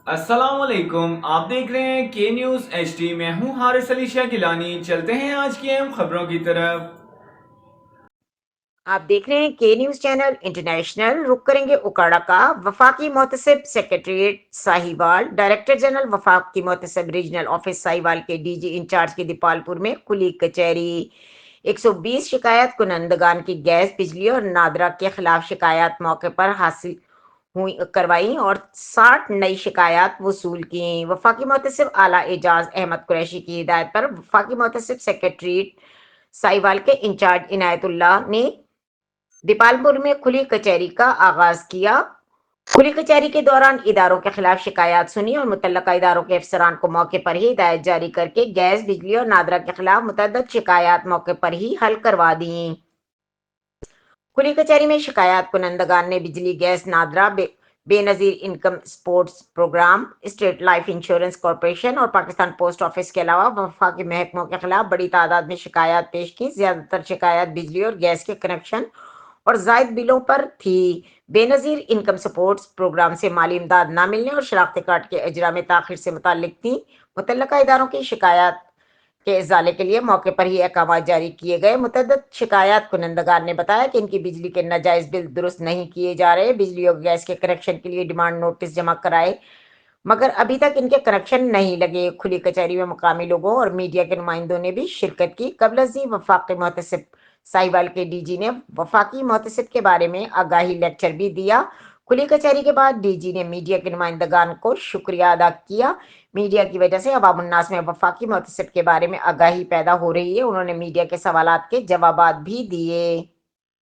السلام علیکم، آپ دیکھ رہے ہیں کے نیوز ایچ ڈی۔ میں ہوں حارث علی شاہ گیلانی۔ چلتے ہیں آج کی اہم خبروں کی طرف۔ آپ دیکھ رہے ہیں کے نیوز چینل انٹرنیشنل۔ رک کریں گے اکاڑا کا وفاقی محتسب سیکریٹریٹ ساہیوال۔ ڈائریکٹر جنرل وفاقی محتسب ریجنل آفس ساہیوال کے ڈی جی انچارج کی دیپال پور میں کھلی کچہری۔ 120 شکایت کنندگان کی گیس، بجلی اور نادرا کے خلاف شکایات موقع پر حاصل کروائیں اور 60 نئی شکایات وصول کیں۔ وفاقی محتسب اعلیٰ اعجاز احمد قریشی کی ہدایت پر وفاقی محتسب سیکریٹریٹ ساہیوال کے انچارج عنایت اللہ نے دیپال پور میں کھلی کچہری کا آغاز کیا۔ کھلی کچہری کے دوران اداروں کے خلاف شکایات سنی اور متعلقہ اداروں کے افسران کو موقع پر ہی ہدایت جاری کر کے گیس، بجلی اور نادرا کے خلاف متعدد شکایات موقع پر ہی حل کروا دیں۔ کھلی کچہری میں شکایات کنندگان نے بجلی، gas, NADRA, Benazir income supports programme, state life insurance corporation اور پاکستان پوسٹ آفس کے علاوہ وفاقی محکموں کے خلاف بڑی تعداد میں شکایات پیش کی۔ زیادہ تر شکایات بجلی اور گیس کے کنکشن اور زائد بلوں پر تھی۔ بے نظیر انکم سپورٹس پروگرام سے مالی امداد نہ ملنے اور شناختی کارڈ کے اجرا میں تاخیر سے متعلق تھیں۔ متعلقہ اداروں کی شکایات کے ازالے کے لیے موقع پر ہی احکامات جاری کیے گئے۔ متعدد شکایات کنندگان نے بتایا کہ ان کی بجلی کے ناجائز بل درست نہیں کیے جا رہے، بجلی اور گیس کے کنکشن کے لیے ڈیمانڈ نوٹس جمع کرائے مگر ابھی تک ان کے کنکشن نہیں لگے۔ کھلی کچہری میں مقامی لوگوں اور میڈیا کے نمائندوں نے بھی شرکت کی۔ قبل ازیں وفاقی محتسب ساہیوال کے ڈی جی نے وفاقی محتسب کے بارے میں آگاہی لیکچر بھی دیا۔ کھلی کچہری کے بعد ڈی جی نے میڈیا کے نمائندگان کو شکریہ ادا کیا۔ میڈیا کی وجہ سے عوام الناس میں وفاقی محتسب کے بارے میں آگاہی پیدا ہو رہی ہے۔ انہوں نے میڈیا کے سوالات کے جوابات بھی دیے۔